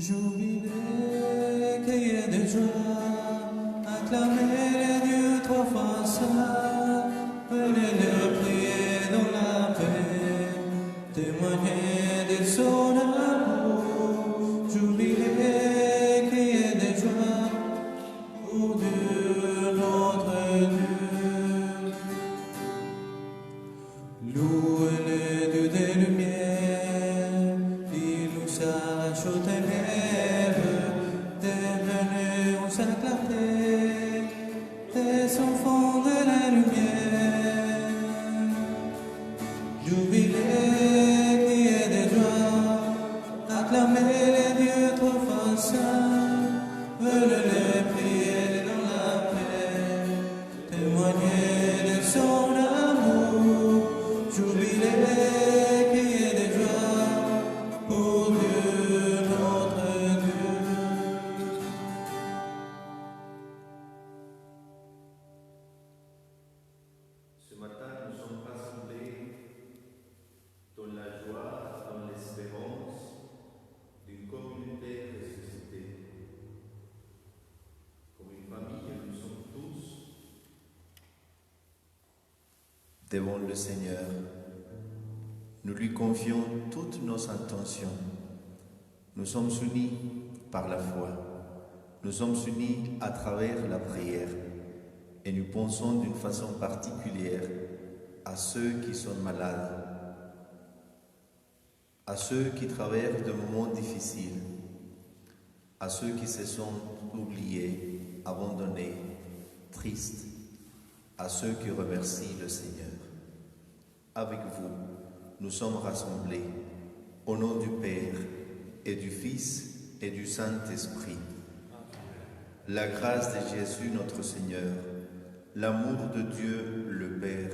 Jubilé, criez de joie, acclamez les dieux trois fois saints, venez leur prier dans la paix, témoignez de son amour. Jubilé, criez de joie, pour Dieu notre Dieu. Louez le Dieu des lumières, il nous arrache aux ténèbres, devenu sa clarté, des enfants de la lumière. Jubilé, criez de joie, acclamez les dieux trois fois saints, venez les prier dans la paix, témoignez de son amour. Jubilé, criez de joie, pour Dieu notre Dieu. Ce matin, nous sommes rassemblés dans la joie, dans l'espérance d'une communauté ressuscitée. Comme une famille, nous sommes tous devant le Seigneur. Nous lui confions toutes nos intentions. Nous sommes unis par la foi. Nous sommes unis à travers la prière. Et nous pensons d'une façon particulière à ceux qui sont malades, à ceux qui traversent des moments difficiles, à ceux qui se sont oubliés, abandonnés, tristes, à ceux qui remercient le Seigneur. Avec vous, nous sommes rassemblés au nom du Père et du Fils et du Saint-Esprit. La grâce de Jésus notre Seigneur, l'amour de Dieu le Père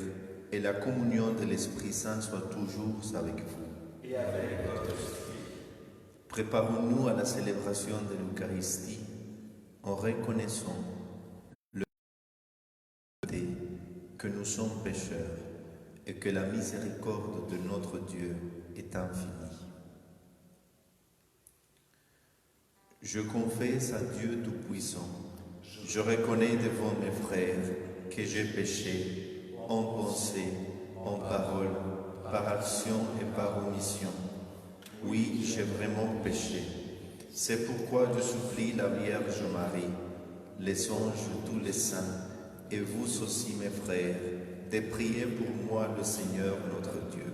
et la communion de l'Esprit Saint soient toujours avec vous. Et avec votre esprit. Préparons-nous à la célébration de l'Eucharistie en reconnaissant le fait que nous sommes pécheurs et que la miséricorde de notre Dieu est infinie. Je confesse à Dieu Tout-Puissant, je reconnais devant mes frères que j'ai péché en pensée, en parole, par action et par omission. Oui, j'ai vraiment péché. C'est pourquoi je supplie la Vierge Marie, les anges, tous les saints, et vous aussi mes frères, de prier pour moi le Seigneur notre Dieu.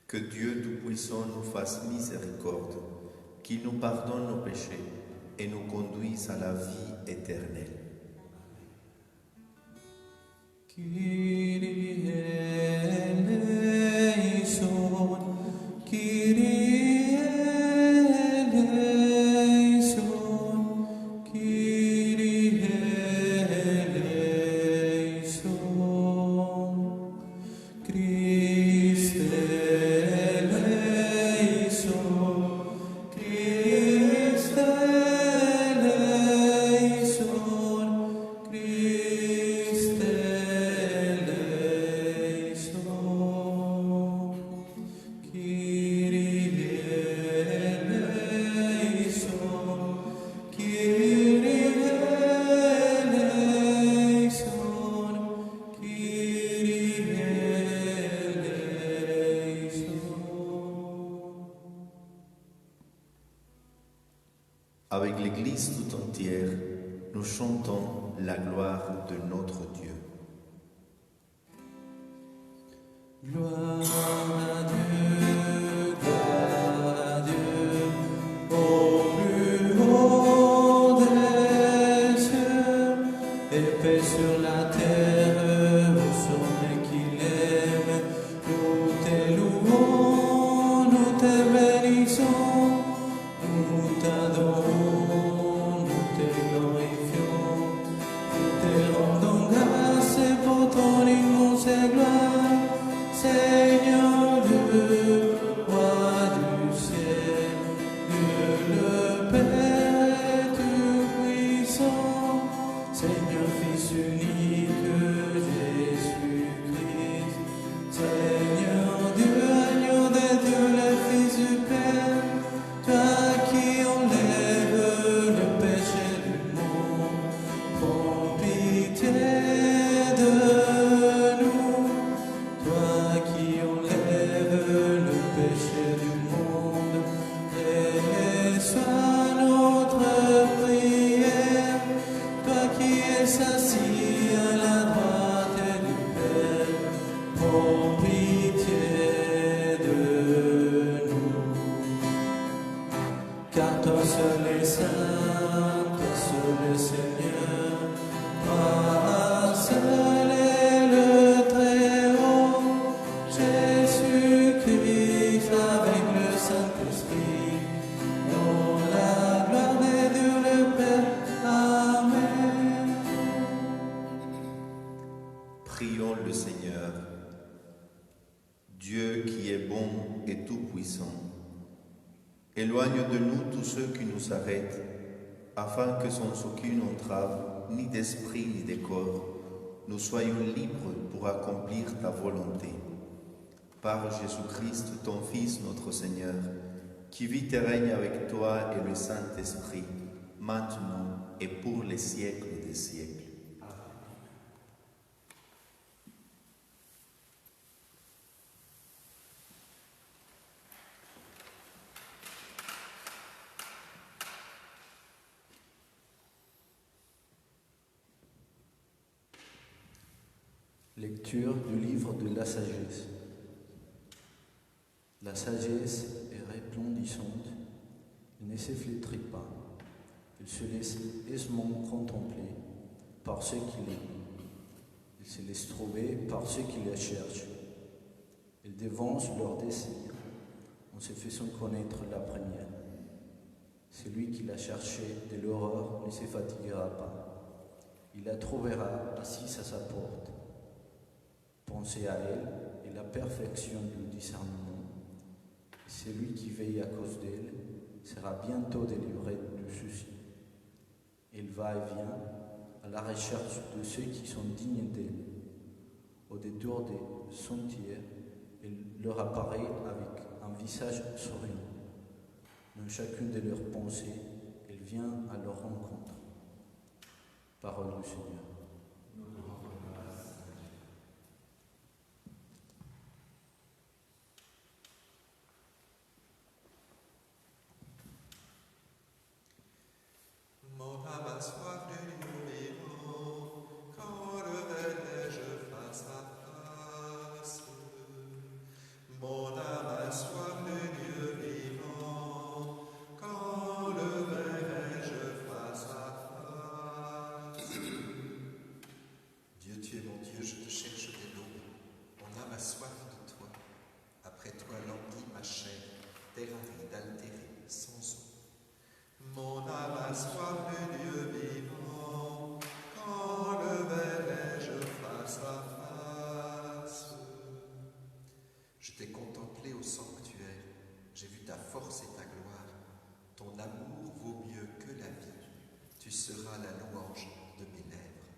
Que Dieu Tout-Puissant nous fasse miséricorde, qu'il nous pardonne nos péchés et nous conduise à la vie éternelle. Kyrie eleison, Kyrie eleison, Kyrie eleison, Christe eleison, Christe eleison, Christe eleison, Kyrie eleison, Kyrie eleison, Kyrie eleison. Avec l'Église tout entière, nous chantons la gloire de notre Dieu. Gloire à Dieu, au plus haut des cieux, et paix sur la terre, au sommet qu'il aime. Nous te louons, nous te bénissons, nous t'adorons, nous te glorifions, nous te rendons grâce pour ton immense gloire. Seigneur Dieu, Roi du ciel, Dieu le Père Tout-Puissant, Seigneur Fils unique Jésus-Christ, Seigneur Dieu, agneau de Dieu, le Fils du Père, toi qui Prions le Seigneur. Dieu qui est bon et tout-puissant, éloigne de nous tous ceux qui nous arrêtent, afin que sans aucune entrave, ni d'esprit ni de corps, nous soyons libres pour accomplir ta volonté. Par Jésus-Christ, ton Fils, notre Seigneur, qui vit et règne avec toi et le Saint-Esprit, maintenant et pour les siècles des siècles. Lecture du livre de la sagesse. La sagesse est resplendissante, elle ne se flétrit pas, elle se laisse aisément contempler par ceux qui l'aiment, elle se laisse trouver par ceux qui la cherchent, elle dévance leurs désirs en se faisant connaître la première. Celui qui l'a cherchée de l'aurore ne se fatiguera pas, il la trouvera assise à sa porte. Pensez à elle et la perfection du discernement. Celui qui veille à cause d'elle sera bientôt délivré du souci. Elle va et vient à la recherche de ceux qui sont dignes d'elle. Au détour des sentiers, elle leur apparaît avec un visage souriant. Dans chacune de leurs pensées, elle vient à leur rencontre. Parole du Seigneur. Mon âme a soif de Dieu vivant, quand le verrai-je face à face? Mon âme a soif de Dieu vivant, quand le verrai-je face à face? Dieu, tu es mon Dieu, je te cherche dès l'aube. Mon âme a soif de toi. Après toi languit ma chair, terre aride, altérée, sans eau. Mon âme a soif de Dieu vivant, quand le verrai-je face à face? Je t'ai contemplé au sanctuaire, j'ai vu ta force et ta gloire. Ton amour vaut mieux que la vie, tu seras la louange de mes lèvres.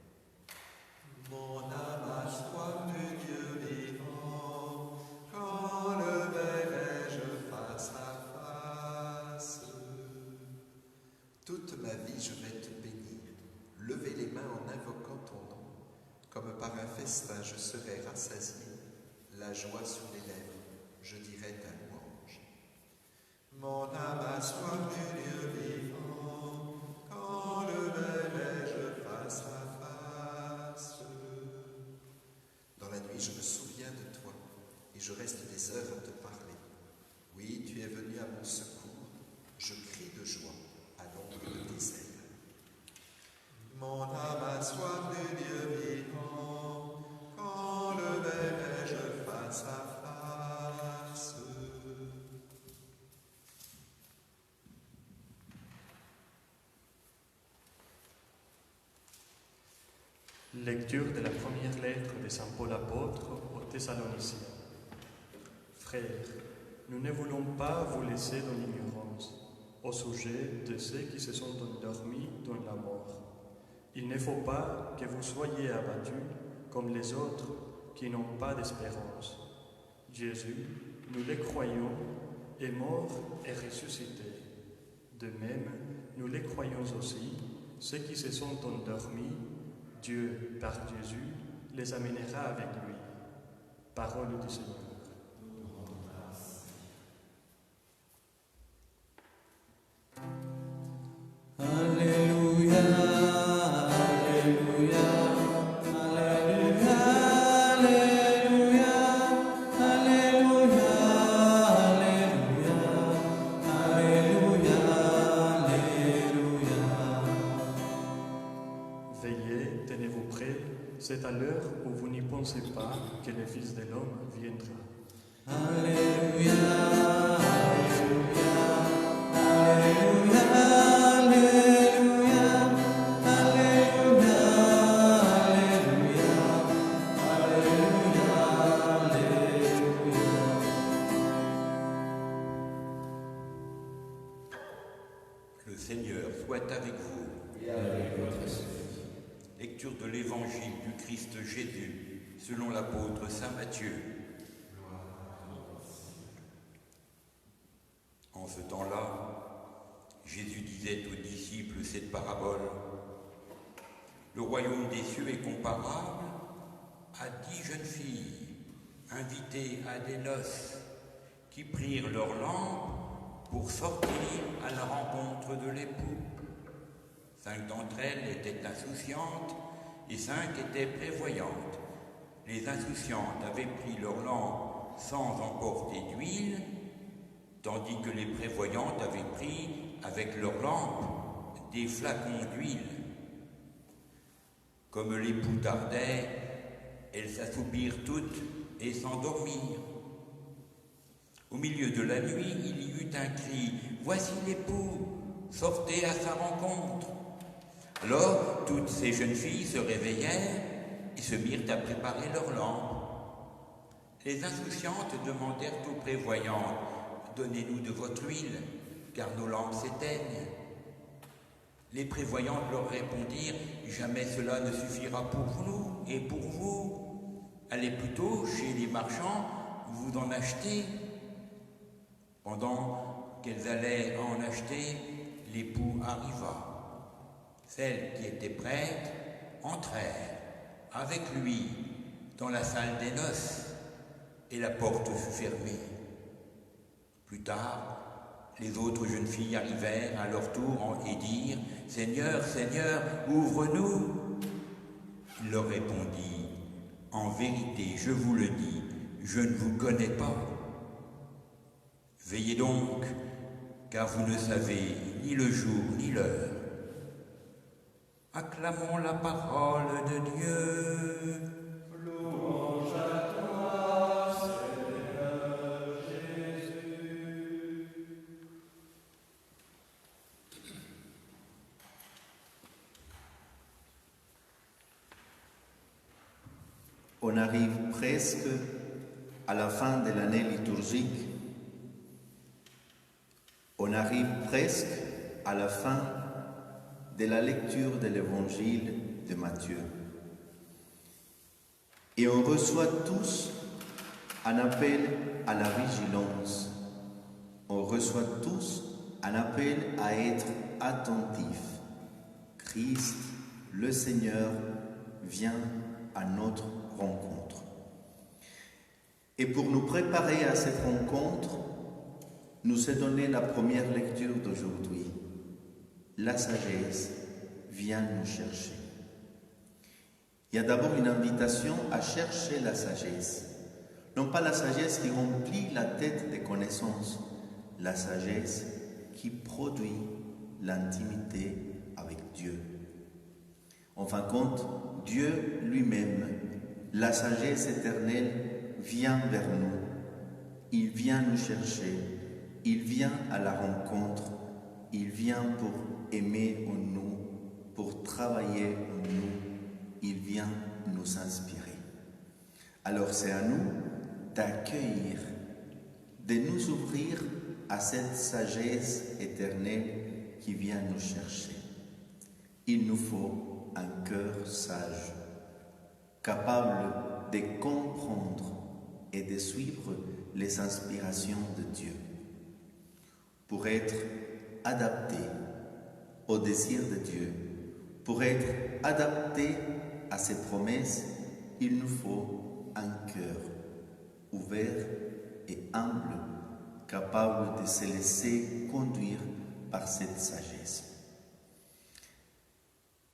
Mon âme a soif de Dieu vivant, quand le verrai-je face à face? Toute ma vie, je vais te bénir, lever les mains en invoquant ton nom. Comme par un festin, je serai rassasié, la joie sur les lèvres, je dirai ta louange. Mon âme a soif de Dieu vivant, quand le verrai-je face à face? Dans la nuit, je me souviens de toi, et je reste des heures à te parler. Oui, tu es venu à mon secours, je crie de joie à l'ombre de tes ailes. Mon âme a soif de Dieu vivant, quand le verrai-je face à face? Lecture de la première lettre de Saint Paul apôtre aux Thessaloniciens. Frères, nous ne voulons pas vous laisser dans l'ignorance au sujet de ceux qui se sont endormis dans la mort. Il ne faut pas que vous soyez abattus comme les autres qui n'ont pas d'espérance. Jésus, nous le croyons, est mort et ressuscité. De même, nous le croyons aussi, ceux qui se sont endormis, Dieu, par Jésus, les amènera avec lui. Parole du Seigneur. Alléluia, Alléluia, Alléluia, Alléluia, Alléluia, Alléluia, Alléluia, Alléluia. Veillez, tenez-vous prêts, c'est à l'heure où vous n'y pensez pas que le Fils de l'homme viendra. Alléluia, Alléluia, Alléluia, Alléluia, Alléluia, Alléluia, Jésus, selon l'apôtre saint Matthieu. En ce temps-là, Jésus disait aux disciples cette parabole. Le royaume des cieux est comparable à 10 jeunes filles invitées à des noces qui prirent leur lampe pour sortir à la rencontre de l'époux. 5 d'entre elles étaient insouciantes et 5 étaient prévoyantes. Les insouciantes avaient pris leur lampe sans emporter d'huile, tandis que les prévoyantes avaient pris avec leur lampe des flacons d'huile. Comme l'époux tardait, elles s'assoupirent toutes et s'endormirent. Au milieu de la nuit, il y eut un cri « Voici l'époux, sortez à sa rencontre !» Alors, toutes ces jeunes filles se réveillèrent et se mirent à préparer leurs lampes. Les insouciantes demandèrent aux prévoyantes « Donnez-nous de votre huile, car nos lampes s'éteignent. » Les prévoyantes leur répondirent « Jamais cela ne suffira pour nous et pour vous. Allez plutôt chez les marchands, vous en achetez. » Pendant qu'elles allaient en acheter, l'époux arriva. Celles qui étaient prêtes entrèrent avec lui dans la salle des noces et la porte fut fermée. Plus tard, les autres jeunes filles arrivèrent à leur tour et dirent « Seigneur, Seigneur, ouvre-nous » Il leur répondit « En vérité, je vous le dis, je ne vous connais pas. Veillez donc, car vous ne savez ni le jour ni l'heure. » Acclamons la parole de Dieu. Louange à toi, Seigneur Jésus. On arrive presque à la fin de l'année liturgique. On arrive presque à la fin de la lecture de l'évangile de Matthieu. Et on reçoit tous un appel à la vigilance. On reçoit tous un appel à être attentifs. Christ, le Seigneur, vient à notre rencontre. Et pour nous préparer à cette rencontre, nous est donné la première lecture d'aujourd'hui. La sagesse vient nous chercher. Il y a d'abord une invitation à chercher la sagesse. Non pas la sagesse qui remplit la tête des connaissances, la sagesse qui produit l'intimité avec Dieu. En fin de compte, Dieu lui-même, la sagesse éternelle, vient vers nous. Il vient nous chercher. Il vient à la rencontre. Il vient pour aimer en nous, pour travailler en nous. Il vient nous inspirer. Alors c'est à nous d'accueillir, de nous ouvrir à cette sagesse éternelle qui vient nous chercher. Il nous faut un cœur sage, capable de comprendre et de suivre les inspirations de Dieu, pour être adapté au désir de Dieu, pour être adapté à ses promesses. Il nous faut un cœur ouvert et humble, capable de se laisser conduire par cette sagesse.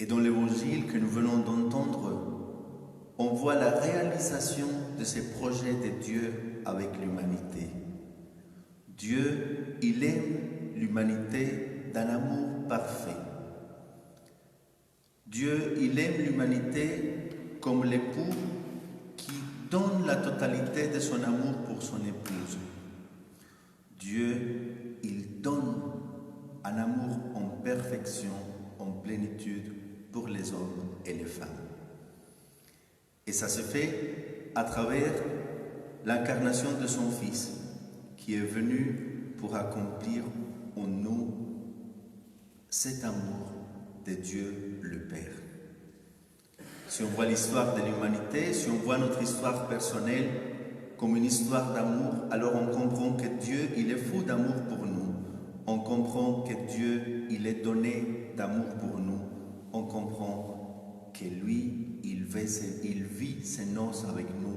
Et dans l'évangile que nous venons d'entendre, on voit la réalisation de ces projets de Dieu avec l'humanité. Dieu, il aime l'humanité d'un amour parfait. Dieu, il aime l'humanité comme l'époux qui donne la totalité de son amour pour son épouse. Dieu, il donne un amour en perfection, en plénitude pour les hommes et les femmes. Et ça se fait à travers l'incarnation de son Fils, qui est venu pour accomplir en nous cet amour de Dieu le Père. si on voit l'histoire de l'humanité, si on voit notre histoire personnelle comme une histoire d'amour, alors on comprend que Dieu, il est fou d'amour pour nous. On comprend que Dieu, il est donné d'amour pour nous. On comprend que lui, il vit ses noces avec nous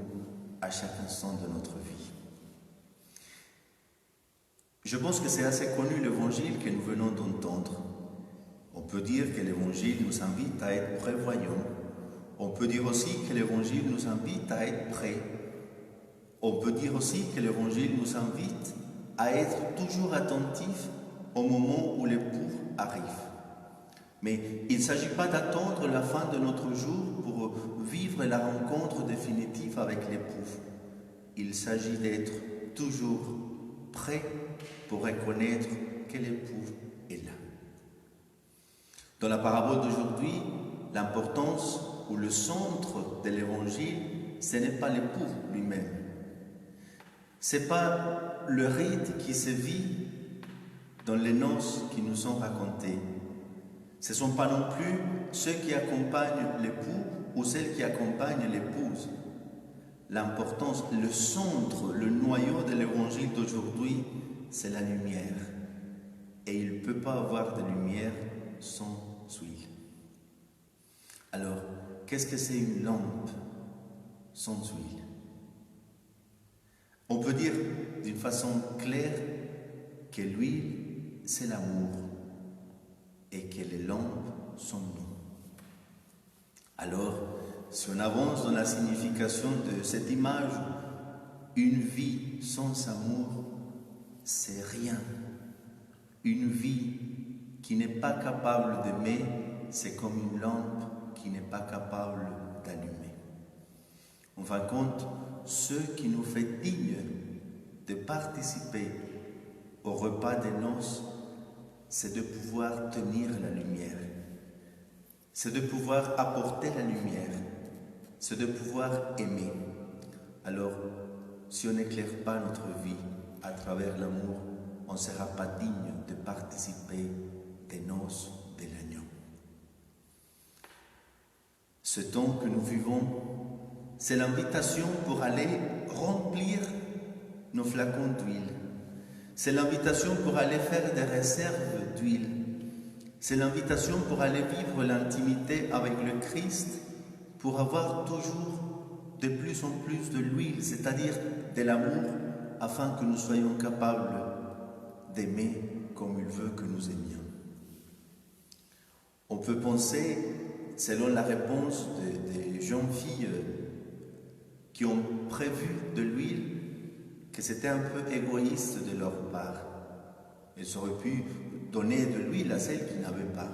à chaque instant de notre vie. Je pense que c'est assez connu l'évangile que nous venons d'entendre. On peut dire que l'évangile nous invite à être prévoyants. On peut dire aussi que l'évangile nous invite à être prêts. On peut dire aussi que l'évangile nous invite à être toujours attentifs au moment où l'époux arrive. Mais il ne s'agit pas d'attendre la fin de notre jour pour vivre la rencontre définitive avec l'époux. Il s'agit d'être toujours prêt pour reconnaître que l'époux est là. Dans la parabole d'aujourd'hui, l'importance ou le centre de l'évangile, ce n'est pas l'époux lui-même. Ce n'est pas le rite qui se vit dans les noces qui nous sont racontées. Ce ne sont pas non plus ceux qui accompagnent l'époux ou celles qui accompagnent l'épouse. L'importance, le centre, le noyau de l'évangile d'aujourd'hui, c'est la lumière. Et il ne peut pas avoir de lumière sans huile. Alors, qu'est-ce que c'est une lampe sans huile? On peut dire d'une façon claire que l'huile, c'est l'amour et que les lampes sont nous. Alors, si on avance dans la signification de cette image, une vie sans amour, c'est rien. Une vie qui n'est pas capable d'aimer, c'est comme une lampe qui n'est pas capable d'allumer. En fin de compte, ce qui nous fait dignes de participer au repas des noces, c'est de pouvoir tenir la lumière, c'est de pouvoir apporter la lumière, c'est de pouvoir aimer. Alors, si on n'éclaire pas notre vie à travers l'amour, on ne sera pas digne de participer des noces de l'agneau. Ce temps que nous vivons, c'est l'invitation pour aller remplir nos flacons d'huile. C'est l'invitation pour aller faire des réserves d'huile. C'est l'invitation pour aller vivre l'intimité avec le Christ, pour avoir toujours de plus en plus de l'huile, c'est-à-dire de l'amour, afin que nous soyons capables d'aimer comme il veut que nous aimions. On peut penser, selon la réponse des jeunes filles qui ont prévu de l'huile, que c'était un peu égoïste de leur part. Elles auraient pu donner de l'huile à celles qui n'avaient pas.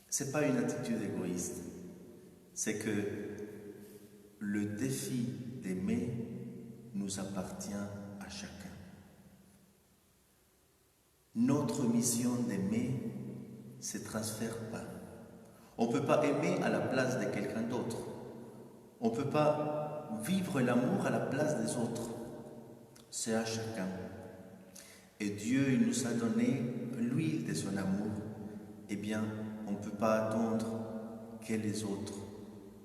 Ce n'est pas une attitude égoïste. C'est que le défi d'aimer nous appartient à chacun. Notre mission d'aimer ne se transfère pas. On ne peut pas aimer à la place de quelqu'un d'autre. On ne peut pas vivre l'amour à la place des autres. C'est à chacun. Et Dieu, il nous a donné l'huile de son amour. Eh bien, on ne peut pas attendre que les autres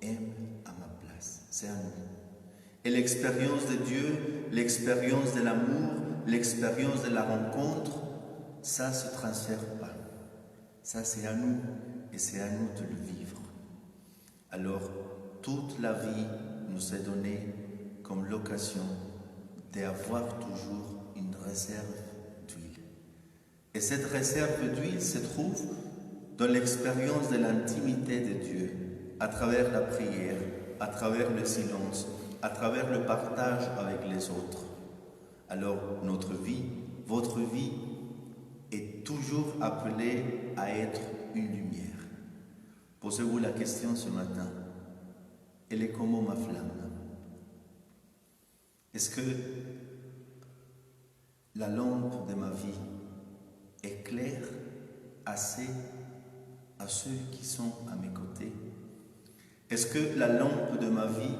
aiment à ma place. C'est à nous. Et l'expérience de Dieu, l'expérience de l'amour, l'expérience de la rencontre, ça ne se transfère pas. Ça, c'est à nous et c'est à nous de le vivre. Alors, toute la vie nous est donnée comme l'occasion d'avoir toujours une réserve d'huile. Et cette réserve d'huile se trouve dans l'expérience de l'intimité de Dieu, à travers la prière, à travers le silence, à travers le partage avec les autres. Alors, notre vie, votre vie, est toujours appelée à être une lumière. Posez-vous la question ce matin. Elle est comment ma flamme? Est-ce que la lampe de ma vie éclaire assez à ceux qui sont à mes côtés? Est-ce que la lampe de ma vie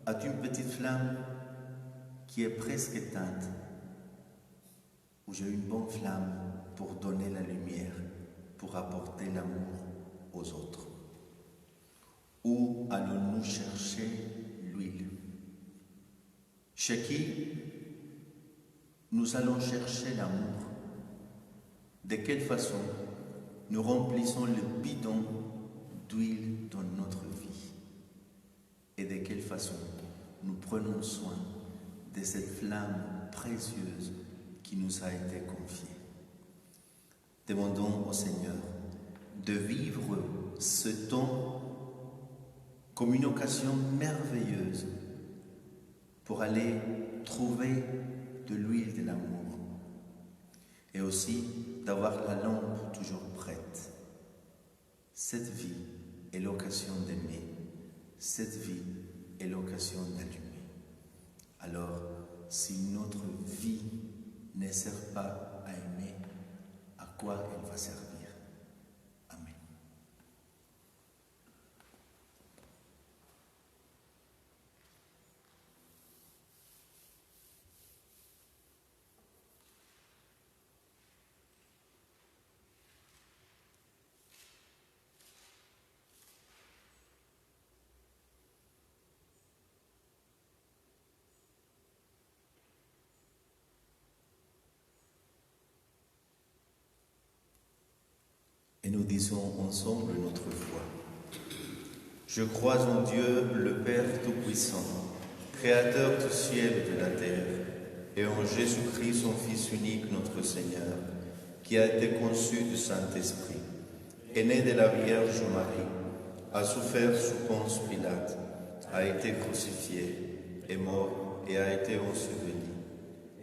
a une petite flamme qui est presque éteinte, ou j'ai une bonne flamme pour donner la lumière, pour apporter l'amour aux autres? Où allons-nous chercher l'huile? Chez qui nous allons chercher l'amour? De quelle façon nous remplissons le bidon d'huile dans notre vie? Et de quelle façon nous prenons soin de cette flamme précieuse qui nous a été confiée? Demandons au Seigneur de vivre ce temps comme une occasion merveilleuse pour aller trouver de l'huile de l'amour et aussi d'avoir la lampe toujours prête. Cette vie est l'occasion d'aimer, cette vie est l'occasion d'allumer. Alors, si notre vie ne sert pas à aimer, à quoi elle va servir? Amen. Et nous disons ensemble notre foi. Je crois en Dieu, le Père Tout-Puissant, Créateur du ciel et de la terre, et en Jésus-Christ, son Fils unique, notre Seigneur, qui a été conçu du Saint-Esprit, est né de la Vierge Marie, a souffert sous Ponce Pilate, a été crucifié, est mort et a été enseveli,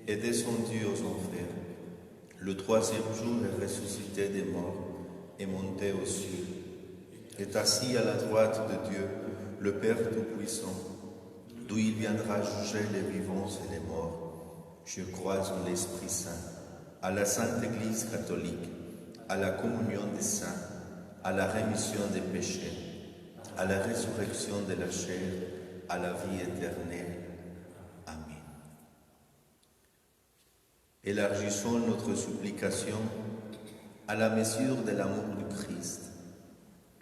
est descendu aux enfers. Le troisième jour est ressuscité des morts, est monté aux cieux, est assis à la droite de Dieu, le Père Tout-Puissant, d'où il viendra juger les vivants et les morts. Je crois en l'Esprit Saint, à la Sainte Église catholique, à la communion des saints, à la rémission des péchés, à la résurrection de la chair, à la vie éternelle. Amen. Élargissons notre supplication à la mesure de l'amour du Christ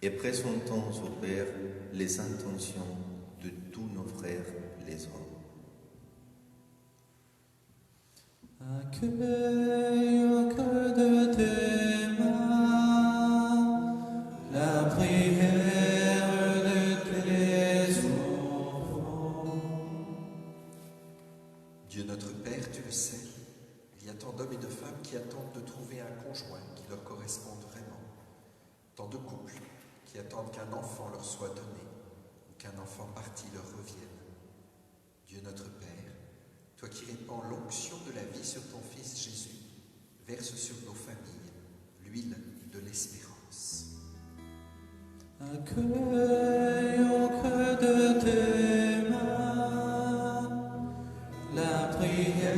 et présentons au Père les intentions de tous nos frères les hommes. Accueille au cœur de tes mains la prière de tes enfants. Dieu notre Père, tu le sais, il y a tant d'hommes et de femmes qui attendent de trouver un conjoint qui leur corresponde vraiment. Tant de couples qui attendent qu'un enfant leur soit donné ou qu'un enfant parti leur revienne. Dieu notre Père, toi qui répands l'onction de la vie sur ton Fils Jésus, verse sur nos familles l'huile de l'espérance. Accueille au cœur de tes mains la prière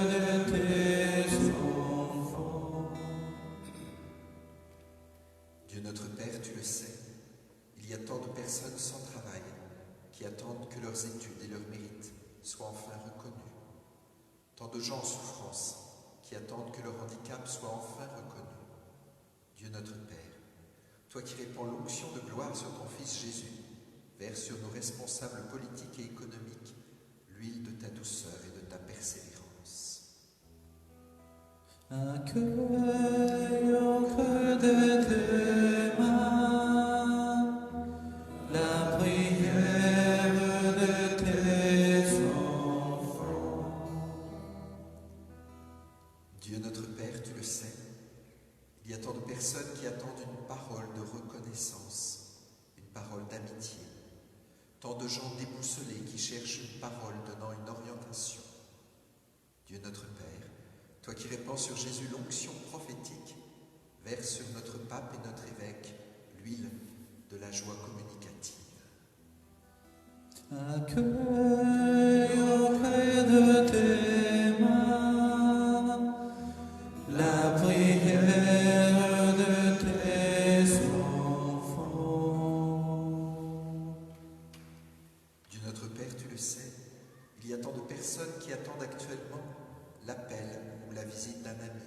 de tes enfants. Dieu notre Père, tu le sais, il y a tant de personnes sans travail qui attendent que leurs études et leurs mérites soient enfin reconnus. Tant de gens en souffrance qui attendent que leur handicap soit enfin reconnu. Dieu notre Père, toi qui répands l'onction de gloire sur ton Fils Jésus, verse sur nos responsables politiques et économiques l'huile de ta douceur et de ta persévérance. Accueille au cœur de tes mains la prière de tes enfants. Dieu notre Père, tu le sais, il y a tant de personnes qui attendent une parole de reconnaissance, une parole d'amitié. Tant de gens déboussolés qui cherchent une parole donnant une orientation. Dieu notre Père, toi qui répands sur Jésus l'onction prophétique, verse sur notre pape et notre évêque l'huile de la joie communicative. Accueille au cœur de tes mains la prière de tes enfants. Dieu notre Père, tu le sais, il y a tant de personnes qui attendent actuellement l'appel ou la visite d'un ami,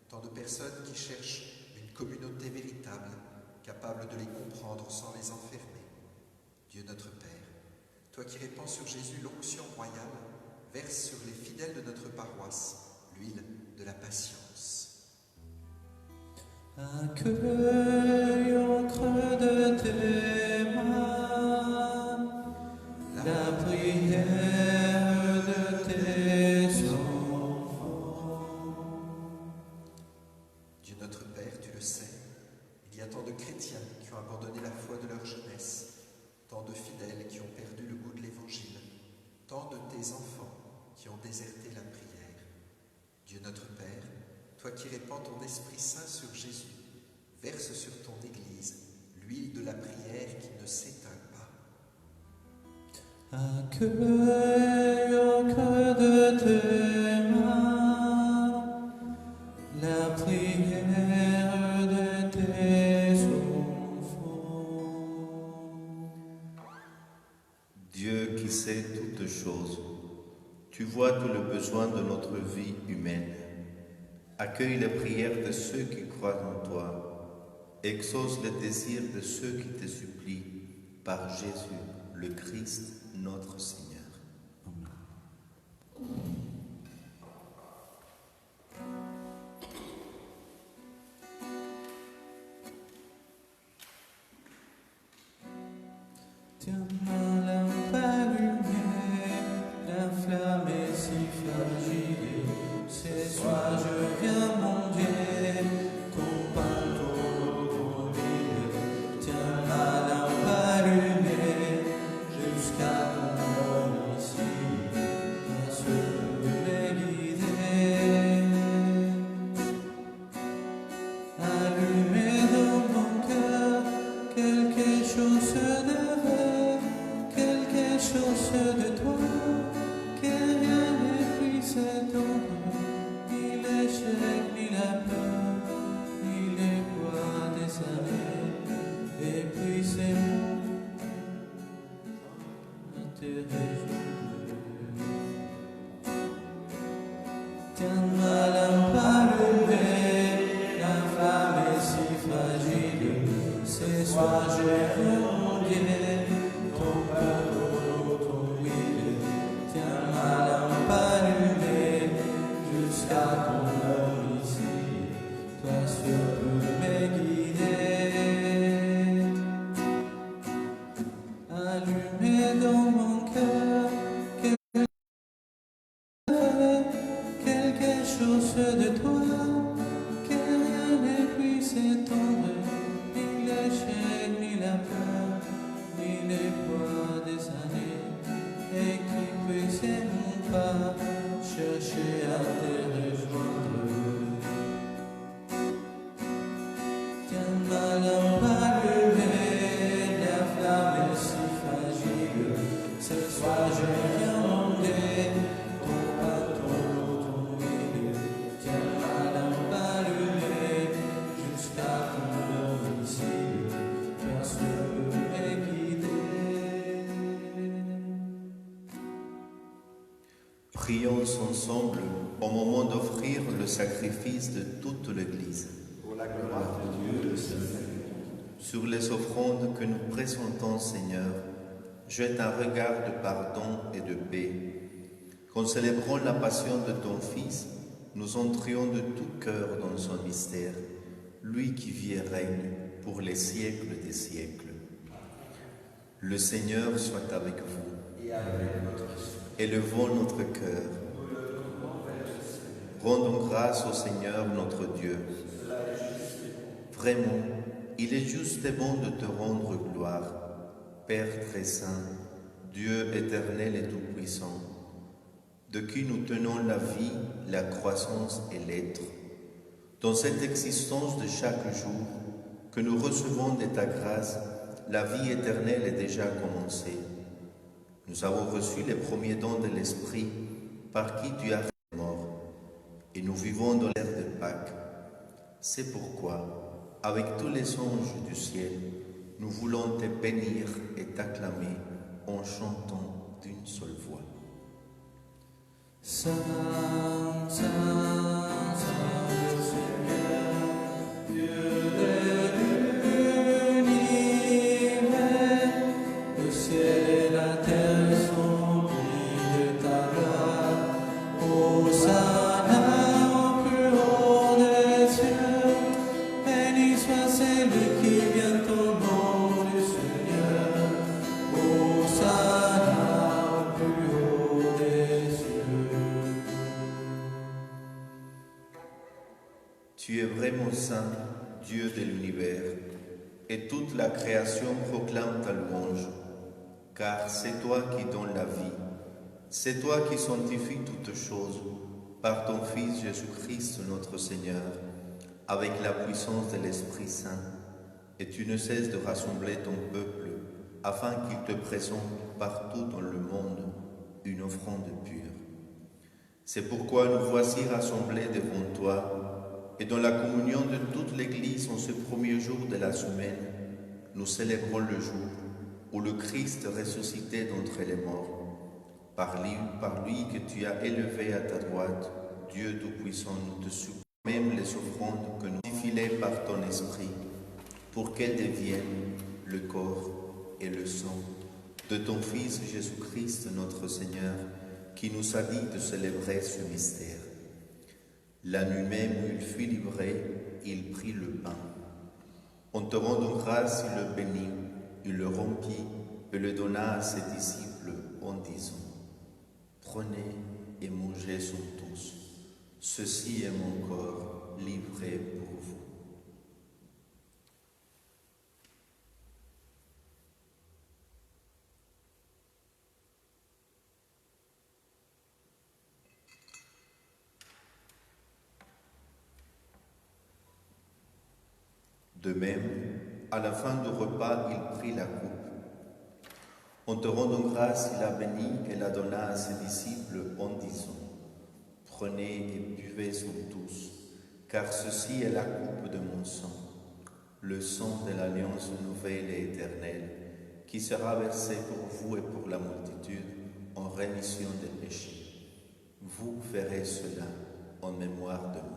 tant de personnes qui cherchent une communauté véritable, capable de les comprendre sans les enfermer. Dieu notre Père, toi qui répands sur Jésus l'onction royale, verse sur les fidèles de notre paroisse l'huile de la patience. Accueille au creux de tes mains la prière de tes enfants. Dieu notre Père, tu le sais, il y a tant de chrétiens qui ont abandonné la foi de leur jeunesse, tant de fidèles qui ont perdu le goût de l'Évangile, tant de tes enfants qui ont déserté la prière. Dieu notre Père, toi qui répands ton Esprit Saint sur Jésus, verse sur ton Église l'huile de la prière qui ne s'éteint pas. Accueille au creux de tes mains la prière de tes enfants. Dieu qui sait toutes choses, tu vois tout le besoin de notre vie humaine. Accueille les prières de ceux qui croient en toi. Exauce le désir de ceux qui te supplient par Jésus, le Christ, notre Seigneur. Tiens ma lampe allumée, la flamme est si fragile. Ce soir je viens mon Dieu, ton pain, ton huile. Tiens ma lampe allumée, jusqu'à ton nom ici, parce que me guider. Allumez dans mon cœur quelque chose de vrai, quelque chose de toi, que rien ne puisse éteindre, ni l'échec, ni la peur, ni les poids des années, et puis c'est moi à te résoudre. Tiens ma lampe allumée, la flamme est si fragile. Ce soir je veux mon Dieu, ton pain, ton huile. Tiens ma lampe allumée, jusqu'à ton nom ici. Toi seul peux me guider. Allumez dans mon cœur quelque chose de toi, que rien ne puisse étendre, ni l'échec, ni la peur, ni les poids des années, et qui puisse non pas chercher à te rejoindre. Tiens ma lampe allumée, la flamme est si fragile, ce soir je viens demander. Prions ensemble au moment d'offrir le sacrifice de toute l'Église. Pour la gloire de Dieu, le Seigneur. Sur les offrandes que nous présentons, Seigneur, jette un regard de pardon et de paix. Qu'en célébrant la passion de ton Fils, nous entrions de tout cœur dans son mystère, lui qui vit et règne pour les siècles des siècles. Le Seigneur soit avec vous. Et avec votre esprit. Élevons notre cœur. Rendons grâce au Seigneur notre Dieu. Vraiment, il est juste et bon de te rendre gloire, Père très saint, Dieu éternel et tout-puissant, de qui nous tenons la vie, la croissance et l'être. Dans cette existence de chaque jour que nous recevons de ta grâce, la vie éternelle est déjà commencée. Nous avons reçu les premiers dons de l'Esprit par qui tu as fait mort, et nous vivons dans l'ère de Pâques. C'est pourquoi, avec tous les anges du ciel, nous voulons te bénir et t'acclamer en chantant d'une seule voix. Saint, Saint, Saint le Seigneur, Dieu de l'univers, le ciel Tu es vraiment saint, Dieu de l'univers, et toute la création proclame ta louange, car c'est toi qui donnes la vie, c'est toi qui sanctifies toutes choses par ton Fils Jésus-Christ notre Seigneur, avec la puissance de l'Esprit Saint, et tu ne cesses de rassembler ton peuple afin qu'il te présente partout dans le monde une offrande pure. C'est pourquoi nous voici rassemblés devant toi, et dans la communion de toute l'Église en ce premier jour de la semaine, nous célébrons le jour où le Christ ressuscité d'entre les morts. Par lui que tu as élevé à ta droite, Dieu Tout-Puissant, nous te supplions, même les offrandes que nous défilons par ton Esprit, pour qu'elles deviennent le corps et le sang de ton Fils Jésus-Christ notre Seigneur, qui nous a dit de célébrer ce mystère. La nuit même où il fut livré, il prit le pain. En te rendant grâce, il le bénit, il le rompit et le donna à ses disciples en disant: Prenez et mangez sans tous. Ceci est mon corps livré pour vous. De même, à la fin du repas, il prit la coupe. En te rendant grâce, il la bénit et la donna à ses disciples en disant: Prenez et buvez tous, car ceci est la coupe de mon sang, le sang de l'alliance nouvelle et éternelle, qui sera versé pour vous et pour la multitude en rémission des péchés. Vous ferez cela en mémoire de moi.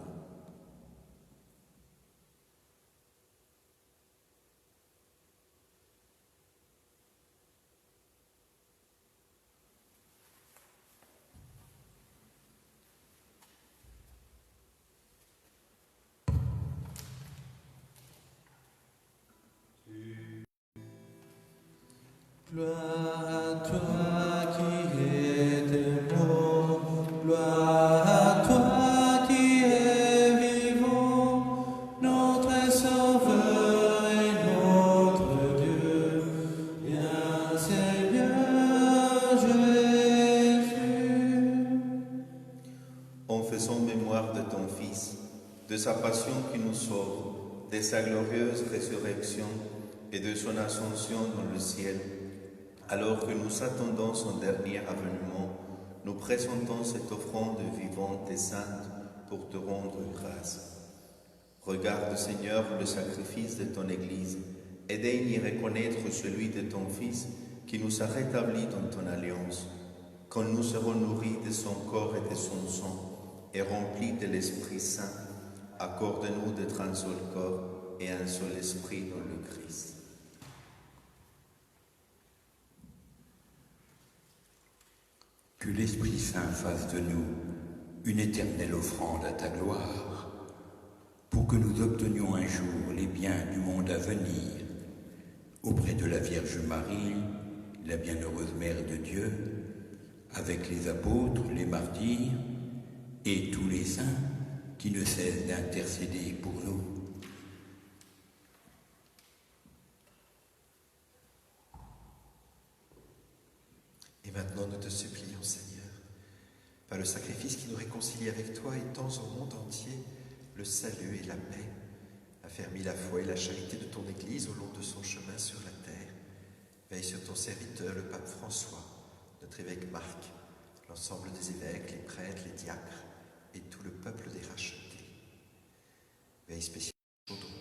Gloire à toi qui es mort, gloire à toi qui es vivant, notre Sauveur et notre Dieu, bien Seigneur Jésus. En faisant mémoire de ton Fils, de sa passion qui nous sauve, de sa glorieuse résurrection et de son ascension dans le ciel, alors que nous attendons son dernier avènement, nous présentons cette offrande vivante et sainte pour te rendre grâce. Regarde, Seigneur, le sacrifice de ton Église et daigne y reconnaître celui de ton Fils qui nous a rétablis dans ton alliance. Quand nous serons nourris de son corps et de son sang et remplis de l'Esprit Saint, accorde-nous d'être un seul corps et un seul esprit dans le Christ. Que l'Esprit Saint fasse de nous une éternelle offrande à ta gloire, pour que nous obtenions un jour les biens du monde à venir, auprès de la Vierge Marie, la bienheureuse Mère de Dieu, avec les apôtres, les martyrs et tous les saints qui ne cessent d'intercéder pour nous. Et maintenant, nous te supplions, Seigneur, par le sacrifice qui nous réconcilie avec toi, étends au monde entier le salut et la paix. Affermis la foi et la charité de ton Église au long de son chemin sur la terre. Veille sur ton serviteur, le pape François, notre évêque Marc, l'ensemble des évêques, les prêtres, les diacres et tout le peuple des rachetés. Veille spécialement sur Chaudron,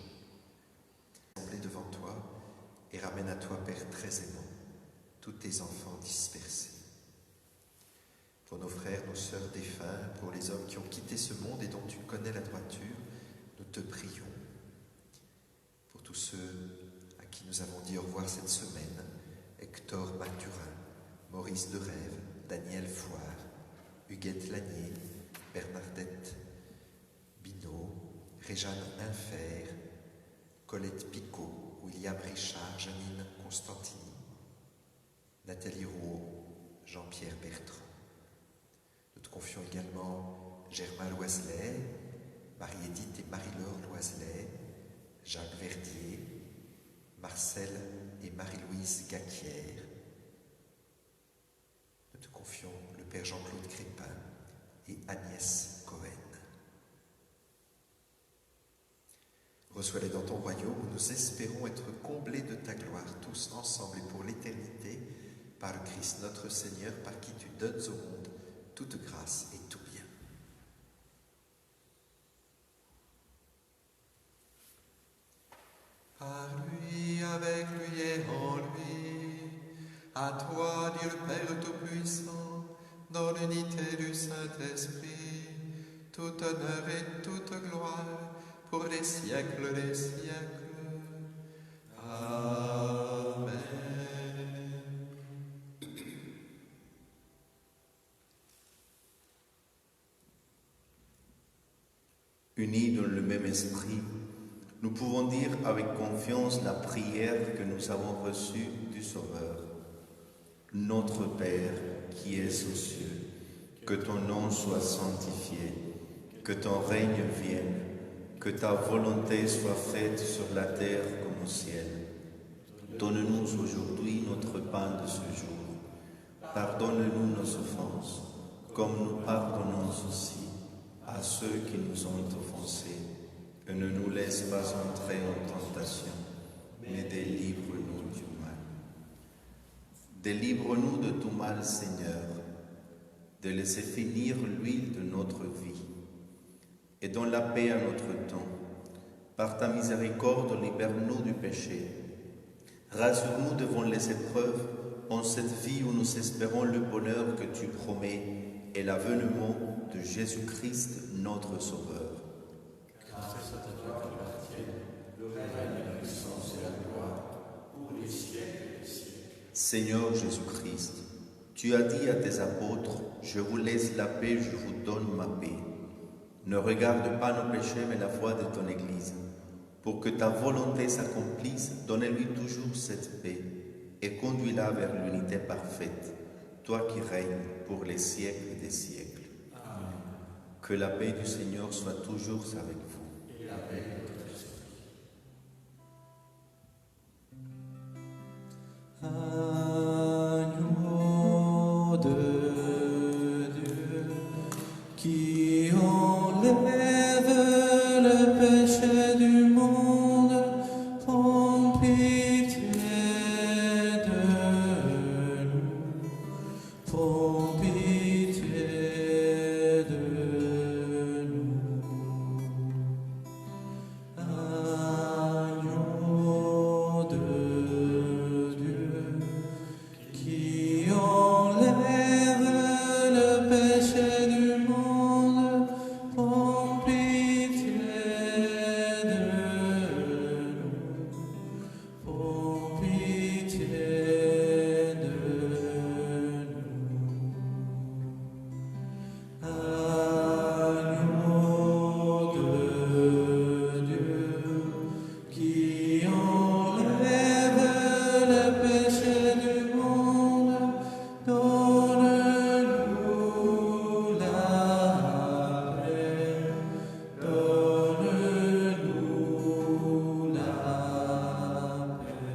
assemblés devant toi, et ramène à toi, Père très aimant, tous tes enfants dispersés. Pour nos frères, nos sœurs défunts, pour les hommes qui ont quitté ce monde et dont tu connais la droiture, nous te prions. Pour tous ceux à qui nous avons dit au revoir cette semaine, Hector Mathurin, Maurice de Rêve, Daniel Foire, Huguette Lanier, Bernardette Binot, Réjeanne Infer, Colette Picot, William Richard, Janine Constantini, Nathalie Rouault, Jean-Pierre Bertrand. Nous te confions également Germain Loiselet, Marie-Édith et Marie-Laure Loiselet, Jacques Verdier, Marcel et Marie-Louise Gaquière. Nous te confions le Père Jean-Claude Crépin et Agnès Cohen. Reçois-les dans ton royaume où nous espérons être comblés de ta gloire, tous ensemble et pour l'éternité, par le Christ notre Seigneur, par qui tu donnes au monde toute grâce et tout bien. Par lui, avec lui et en lui, à toi, Dieu le Père Tout-Puissant, dans l'unité du Saint-Esprit, tout honneur et toute gloire, pour les siècles des siècles. Amen. Unis dans le même esprit, nous pouvons dire avec confiance la prière que nous avons reçue du Sauveur. Notre Père qui es aux cieux, que ton nom soit sanctifié, que ton règne vienne, que ta volonté soit faite sur la terre comme au ciel. Donne-nous aujourd'hui notre pain de ce jour. Pardonne-nous nos offenses, comme nous pardonnons aussi à ceux qui nous ont offensés. Et ne nous laisse pas entrer en tentation, mais délivre-nous du mal. Délivre-nous de tout mal, Seigneur, de laisser finir l'huile de notre vie, et donne la paix à notre temps. Par ta miséricorde, libère-nous du péché. Rassure-nous devant les épreuves, en cette vie où nous espérons le bonheur que tu promets et l'avènement de Jésus-Christ, notre Sauveur. Seigneur Jésus-Christ, tu as dit à tes apôtres, « Je vous laisse la paix, je vous donne ma paix. » Ne regarde pas nos péchés, mais la foi de ton Église. Pour que ta volonté s'accomplisse, donne-lui toujours cette paix et conduis-la vers l'unité parfaite, toi qui règnes pour les siècles des siècles. Amen. Que la paix du Seigneur soit toujours avec vous. Et la paix de votre esprit. Agneau de Dieu, qui enlève le péché du monde, prends pitié de nous, prends pitié de nous. Agneau de Dieu, qui enlève le péché du monde, prends pitié de nous, prends pitié de nous. Agneau de Dieu, qui enlève le péché du monde, donne-nous la paix, donne-nous la paix.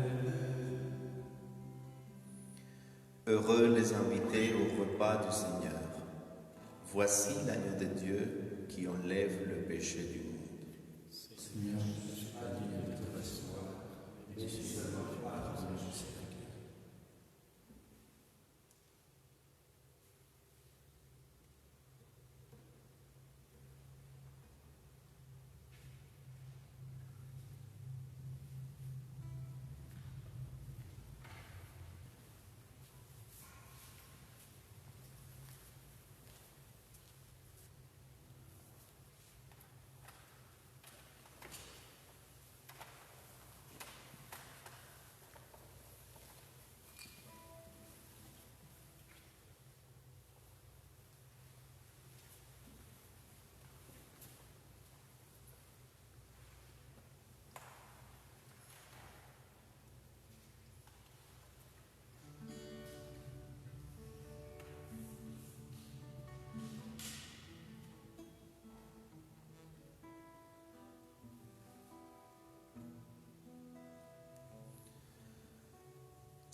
Heureux les invités au repas du Seigneur. Voici l'agneau de Dieu qui enlève le péché du monde. Seigneur, je ne suis pas digne de te recevoir, mais dis seulement une parole et je serai guéri.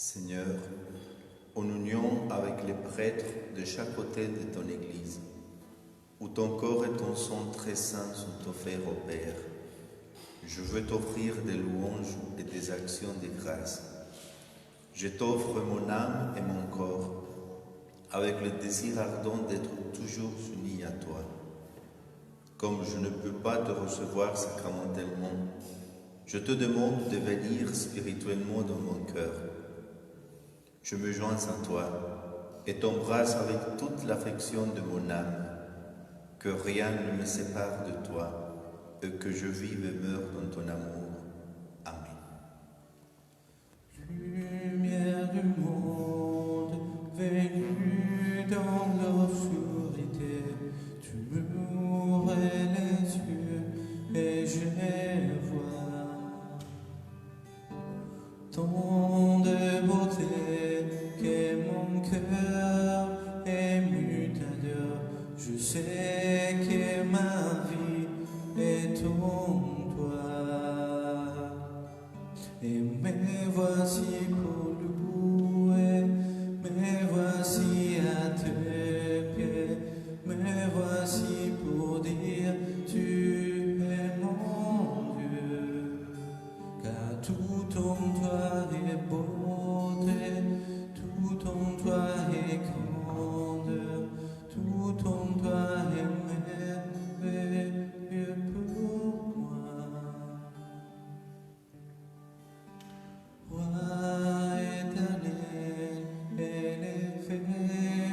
Seigneur, en union avec les prêtres de chaque côté de ton Église, où ton corps et ton sang très saint sont offerts au Père, je veux t'offrir des louanges et des actions de grâce. Je t'offre mon âme et mon corps, avec le désir ardent d'être toujours unis à toi. Comme je ne peux pas te recevoir sacramentellement, je te demande de venir spirituellement dans mon cœur. Je me joins à toi et t'embrasse avec toute l'affection de mon âme. Que rien ne me sépare de toi et que je vive et meure dans ton amour. Amen. Lumière du monde, venue dans l'obscurité, tu m'ouvrais les yeux et je vois tant de beauté que mon cœur ému t'adore. Je sais que ma vie est en toi. Et me voici pour louer, me voici à tes pieds, me voici pour dire tu es mon Dieu. Car tout en toi est beauté, tout en toi est grandeur, tout en toi est merveilleux pour moi. Roi éternel, élevé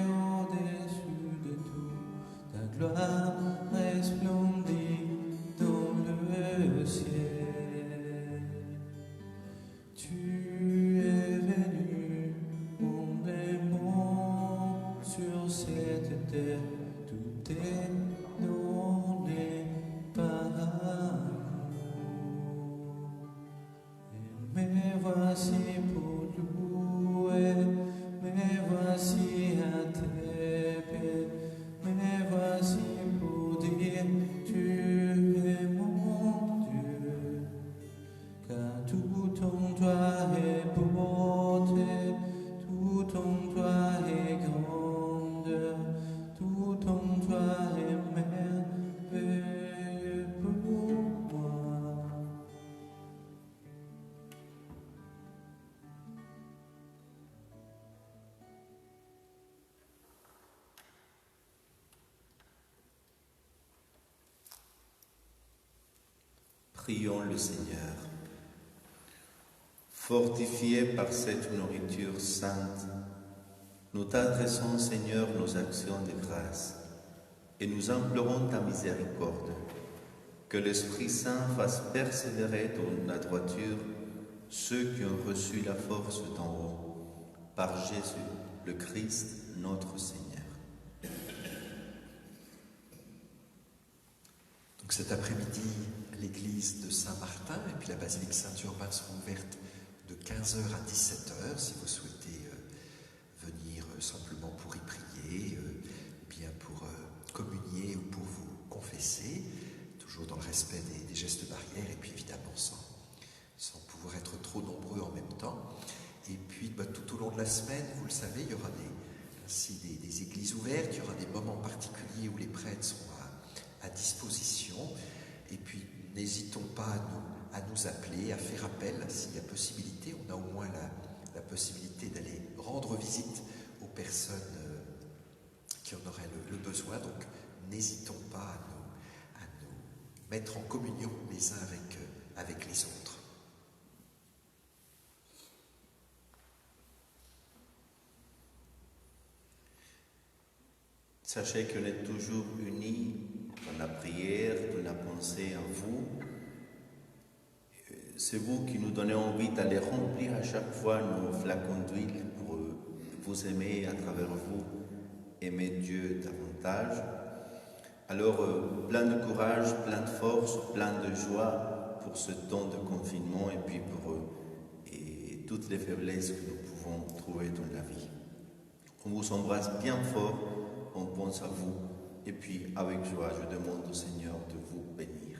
au-dessus de tout, ta gloire resplendit dans le ciel. Tu es venu en aimant sur cette terre, tout est donné par amour. Et me voici pour louer, me voici à tes pieds, me voici pour dire tu es mon Dieu. Car tout en toi est beauté, tout en toi est grandeur, tout en toi est merveilleux pour moi. Prions le Seigneur. Fortifiés par cette nourriture sainte, nous t'adressons, Seigneur, nos actions de grâce et nous implorons ta miséricorde, que l'Esprit Saint fasse persévérer dans la droiture ceux qui ont reçu la force d'en haut, par Jésus, le Christ, notre Seigneur. Donc cet après-midi, l'église de Saint-Martin et puis la basilique Saint-Urbain seront ouvertes de 15h à 17h si vous souhaitez venir simplement pour y prier, bien pour communier ou pour vous confesser, toujours dans le respect des gestes barrières et puis évidemment sans pouvoir être trop nombreux en même temps. Et puis tout au long de la semaine, vous le savez, il y aura des églises ouvertes, il y aura des moments particuliers où les prêtres seront à disposition. Et puis n'hésitons pas à nous appeler, à faire appel s'il y a possibilité. On a au moins la possibilité d'aller rendre visite aux personnes qui en auraient le besoin. Donc n'hésitons pas à nous mettre en communion les uns avec les autres. Sachez qu'on est toujours unis dans la prière, dans la pensée en vous. C'est vous qui nous donnez envie d'aller remplir à chaque fois nos flacons d'huile pour vous aimer à travers vous, aimer Dieu davantage. Alors, plein de courage, plein de force, plein de joie pour ce temps de confinement et puis pour et toutes les faiblesses que nous pouvons trouver dans la vie. On vous embrasse bien fort, on pense à vous et puis avec joie, je demande au Seigneur de vous bénir.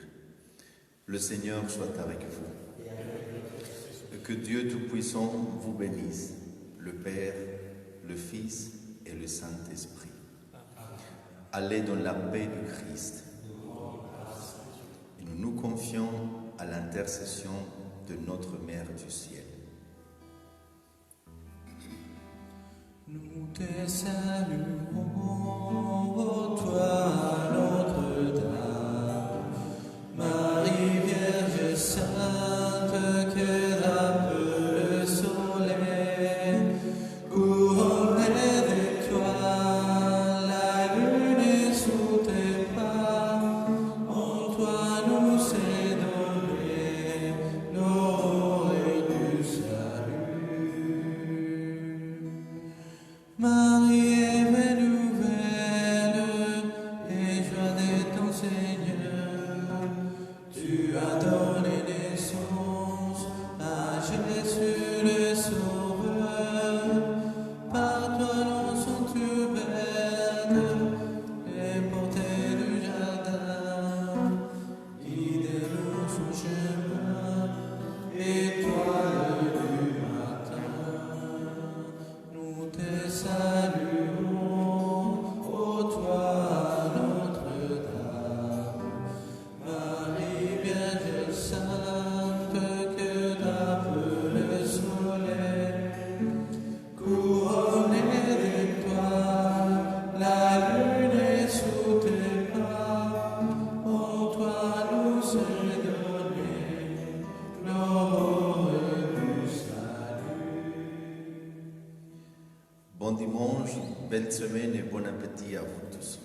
Le Seigneur soit avec vous. Et que Dieu Tout-Puissant vous bénisse, le Père, le Fils et le Saint-Esprit. Allez dans la paix du Christ. Et nous nous confions à l'intercession de notre Mère du ciel. Nous te saluons, ô toi Notre-Dame, Marie Vierge Sainte, que rappelle le soleil, couronnée d'étoiles, la lune est sous tes pas, en toi nous s'est donné l'oreille du salut. Marie est belle nouvelle et joie de ton Seigneur. Tu as donné naissance à Jésus le Sauveur. Par toi nous sommes tout bêtes, les portées du jardin. Guidez-nous son chemin, étoile du matin. Nous te saluons, ô toi Notre-Dame, Marie Vierge Sainte, que d'appelle le soleil, couronnée d'étoiles, la lune est sous tes pas, en toi nous s'est donné l'oreille du salut. Bon dimanche, belle semaine et bon appétit à vous tous.